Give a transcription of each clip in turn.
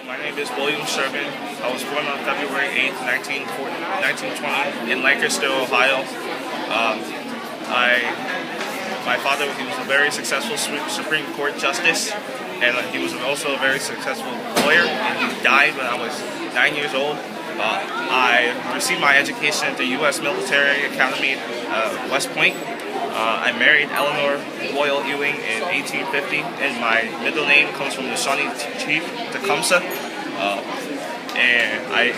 My name is William Sherman. I was born on February 8th, 1920 in Lancaster, Ohio. My father, he was a very successful Supreme Court justice, and he was also a very successful lawyer, and he died when I was 9 years old. I received my education at the U.S. Military Academy, West Point. I married Eleanor Boyle Ewing in 1850, and my middle name comes from the Shawnee Chief, Tecumseh. And I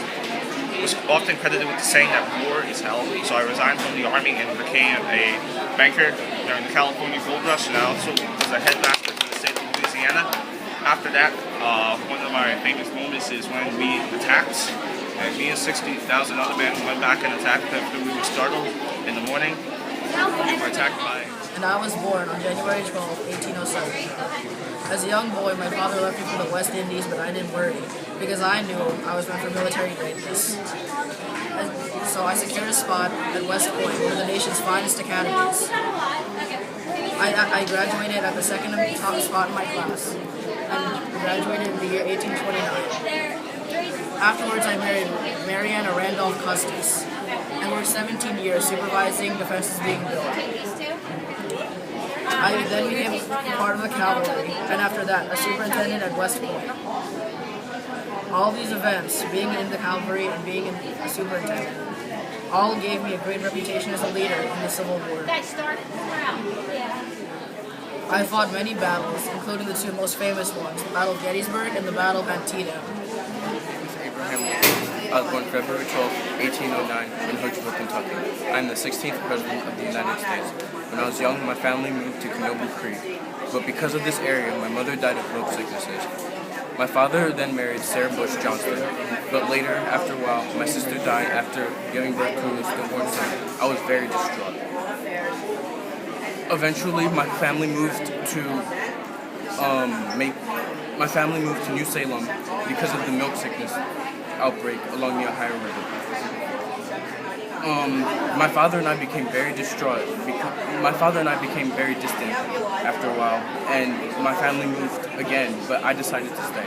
was often credited with saying that war is hell, so I resigned from the Army and became a banker during the California Gold Rush, and I also was a headmaster for the state of Louisiana. After that, one of my famous moments is when we attacked, and me and 60,000 other men went back and attacked after we were startled in the morning. We were attacked by... And I was born on January 12, 1807. As a young boy, my father left me for the West Indies, but I didn't worry, because I knew I was meant for military greatness. So I secured a spot at West Point, one of the nation's finest academies. I graduated at the second top spot in my class, and graduated in the year 1829. Afterwards, I married Marianna Randolph Custis, and worked 17 years supervising defenses being built. I then became part of the cavalry, and after that, a superintendent at West Point. All these events, being in the cavalry and being a superintendent, all gave me a great reputation as a leader in the Civil War. I fought many battles, including the two most famous ones, the Battle of Gettysburg and the Battle of Antietam. I was born February 12, 1809 in Hoodville, Kentucky. I am the 16th President of the United States. When I was young, my family moved to Canoble Creek, but because of this area, my mother died of milk sicknesses. My father then married Sarah Bush Johnston, but later, after a while, my sister died after giving birth to a stillborn son. I was very distraught. Eventually, my family moved to New Salem because of the milk sickness outbreak along the Ohio River. My father and I became very distraught. My father and I became very distant after a while, and my family moved again, but I decided to stay.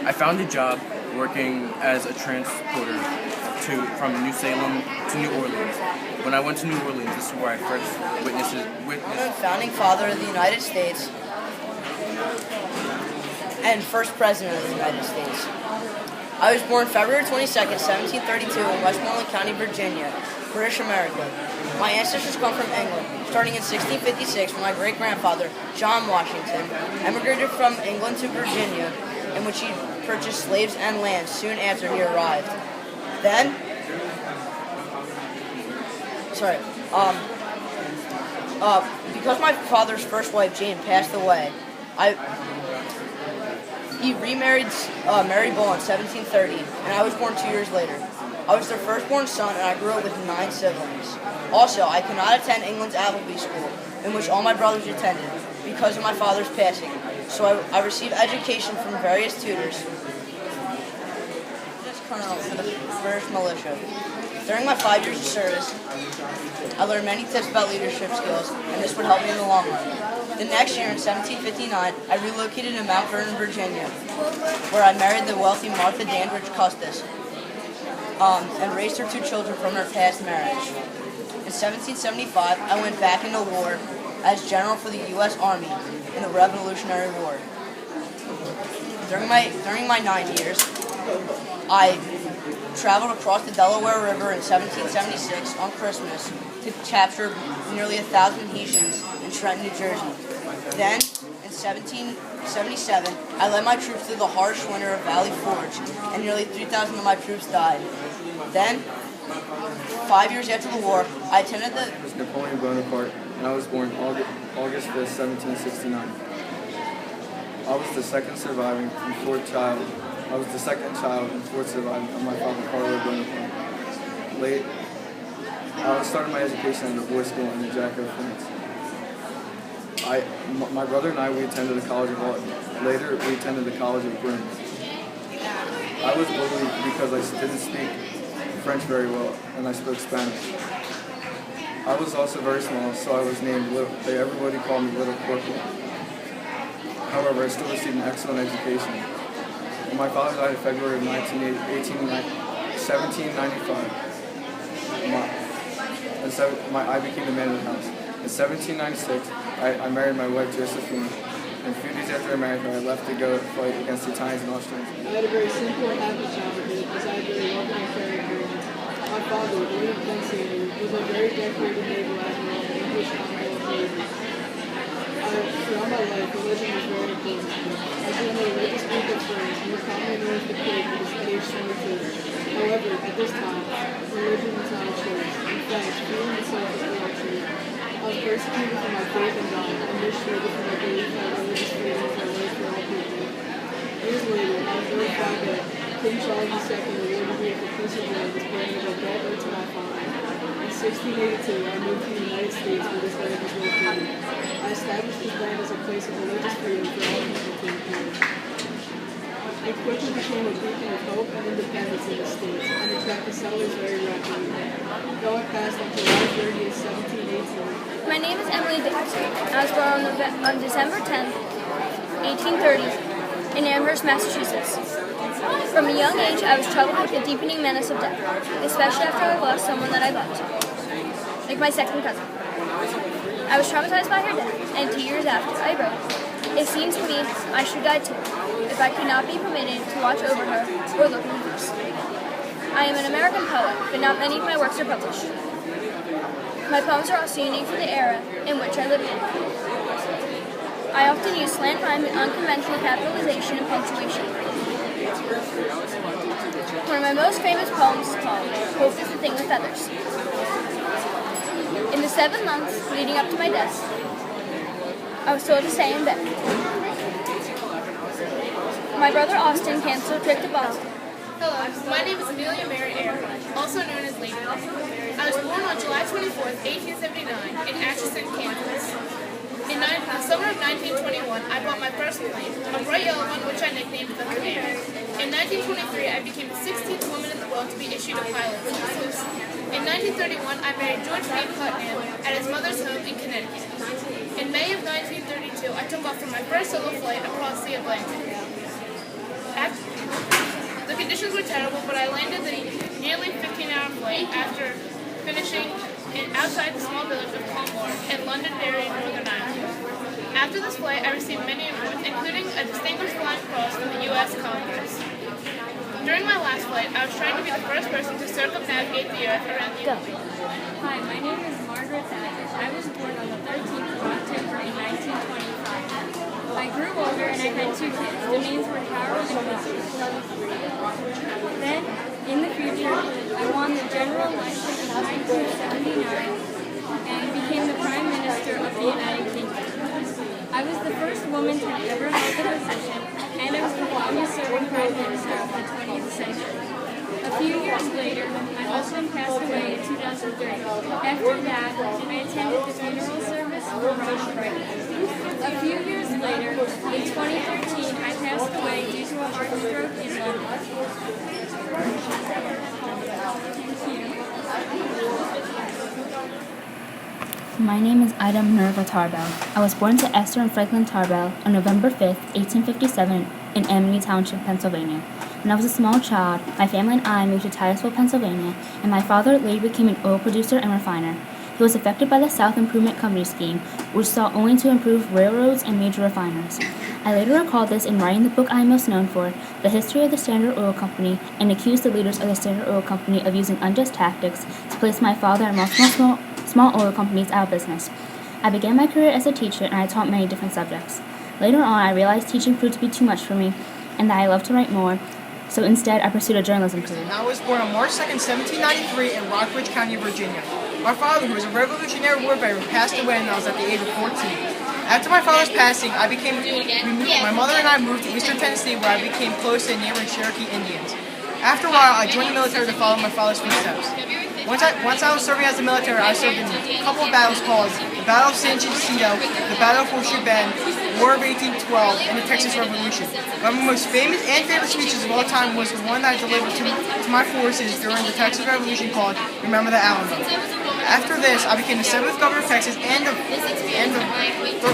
I found a job working as a transporter from New Salem to New Orleans. When I went to New Orleans, this is where I first witnessed. Founding father of the United States and first president of the United States. I was born February 22nd, 1732 in Westmoreland County, Virginia, British America. My ancestors come from England, starting in 1656 when my great-grandfather, John Washington, emigrated from England to Virginia, in which he purchased slaves and land soon after he arrived. Then, because my father's first wife, Jane, passed away, he remarried Mary Bull in 1730, and I was born 2 years later. I was their firstborn son, and I grew up with 9 siblings. Also, I could not attend England's Appleby School, in which all my brothers attended, because of my father's passing. So I received education from various tutors. Colonel for the British militia. During my 5 years of service, I learned many tips about leadership skills, and this would help me in the long run. The next year, in 1759, I relocated to Mount Vernon, Virginia, where I married the wealthy Martha Dandridge Custis, and raised her 2 children from her past marriage. In 1775, I went back into war as general for the U.S. Army in the Revolutionary War. During my 9 years, I traveled across the Delaware River in 1776 on Christmas to capture nearly 1,000 Hessians in Trenton, New Jersey. Then, in 1777, I led my troops through the harsh winter of Valley Forge, and nearly 3,000 of my troops died. Then, 5 years after the war, I attended the... Napoleon Bonaparte, and I was born August 5th, 1769. I was the second surviving and fourth child. I was the second child and fourth surviving of my father, Carlo Bonaparte. I started my education at the boys' school in the Jacko, France. My brother and I, we attended the College of Art. Later, we attended the College of Broome. I was bullied because I didn't speak French very well, and I spoke Spanish. I was also very small, so I was named Little. Everybody called me Little Corporal. However, I still received an excellent education. and my father died in February of 1795. I became the man of the house. In 1796, I married my wife Josephine, and a few days after I married her, I left to go fight against the Italians and Austrians. I had a very simple and happy childhood as I had very loving and caring parents. My father, William Pensacola, was a very decorated naval admiral and English Admiral of Navy. Throughout my life, religion was very important to me. I joined a religious group of friends, more commonly known as the Clique, at age 22. However, at this time, religion was not a choice. In fact, feeling myself as a luxury. I was persecuted for my faith in God and mistreated for my belief that religious freedom is a right for all people. Years later, I was notified that King Charles II awarded me the Peace of Rome as granting a debt owed to my father. In 1682, I moved to the United States where this land was located. I established this land as a place of religious freedom for all people to inhabit. It quickly became a beacon of hope and independence in the States and attracted settlers very rapidly. God passed on July 30th, 1718. My name is Emily Dickinson. I was born on December 10th, 1830, in Amherst, Massachusetts. From a young age, I was troubled with the deepening menace of death, especially after I lost someone that I loved, like my second cousin. I was traumatized by her death, and 2 years after, I wrote, "It seemed to me I should die too, if I could not be permitted to watch over her or look in verse." I am an American poet, but not many of my works are published. My poems are also unique for the era in which I lived in. I often use slant rhyme and unconventional capitalization and punctuation. One of my most famous poems is called "Hope is the Thing with Feathers." In the 7 months leading up to my death, I was told to stay in bed. My brother Austin canceled a trip to Boston. Hello, my name is Amelia Mary Eyre, also known as Lady. I was born on July 24th, 1879, in Atchison, Kansas. In the summer of 1921, I bought my first plane, a bright yellow one which I nicknamed the Commander. In 1923, I became the 16th woman in the world to be issued a pilot's license. In 1931, I married George B. Putnam at his mother's home in Connecticut. In May of 1932, I took off for my first solo flight across the Atlantic. The conditions were terrible, but I landed the nearly 15-hour flight after finishing outside the small village of Colmore in Londonderry, Northern Ireland. After this flight, I received many awards, including a Distinguished Flying Cross from the U.S. Congress. During my last flight, I was trying to be the first person to circumnavigate the Earth around the equator. Hi, my name is Margaret Thackett. I was born on the 13th of October in 1925. I grew older and I had 2 kids. The names were Harold and Wilson. Then, in the future, I won the general election in 1979 and became the Prime Minister of the United Kingdom. I was the first woman to have ever held the position, and I was the longest serving Prime Minister of the 20th century. A few years later, my husband passed away in 2003. After that, I attended the funeral service for Ronald Reagan. A few years later, in 2013, I passed away due to a heart stroke in London. My name is Ida Minerva Tarbell. I was born to Esther and Franklin Tarbell on November 5, 1857, in Amity Township, Pennsylvania. When I was a small child, my family and I moved to Titusville, Pennsylvania, and my father later became an oil producer and refiner. He was affected by the South Improvement Company scheme, which sought only to improve railroads and major refiners. I later recalled this in writing the book I am most known for, The History of the Standard Oil Company, and accused the leaders of the Standard Oil Company of using unjust tactics to place my father and multiple small oil companies out of business. I began my career as a teacher, and I taught many different subjects. Later on, I realized teaching proved to be too much for me, and that I loved to write more, so instead I pursued a journalism career. I was born on March 2nd, 1793 in Rockbridge County, Virginia. My father, who was a Revolutionary War veteran, passed away when I was at the age of 14. After my father's passing, my mother and I moved to eastern Tennessee, where I became close to the neighboring Cherokee Indians. After a while, I joined the military to follow my father's footsteps. Once I was serving as the military, I served in a couple of battles called the Battle of San Jacinto, the Battle of Horseshoe Bend, War of 1812, and the Texas Revolution. One of my most famous and favorite speeches of all time was the one that I delivered to my forces during the Texas Revolution called Remember the Alamo. After this, I became the 7th governor of Texas and the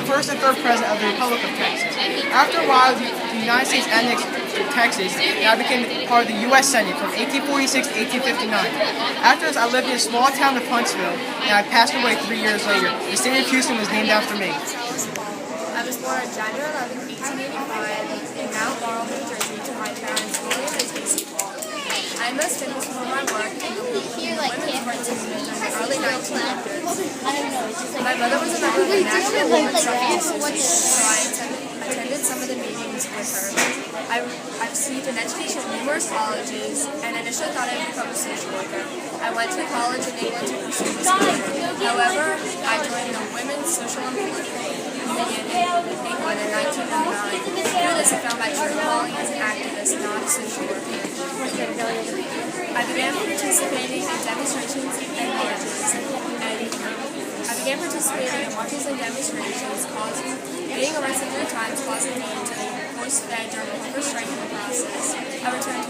first and third president of the Republic of Texas. After a while, the United States annexed District, Texas, and I became part of the U.S. Senate from 1846 to 1859. After this, I lived in a small town of Huntsville, and I passed away 3 years later. The city of Houston was named after me. I was born on January 11, 1885, in Mount Laurel, New Jersey, to my parents, William and Casey Paul. I am most famous for my work in the women's rights movement in the early 1900s. My mother was a member of the National Women's Suffrage Association, so I attended some of the meetings with her. I received an education at numerous colleges and initially thought I would become a social worker. I went to college in England to pursue this career. However, I joined the Women's Social Union in England in 1999. Through this, I found my true calling as an activist, not a social worker. I began participating in demonstrations and marches, being arrested 3 times, causing me to be forced to bed during the first strike in the process. I returned to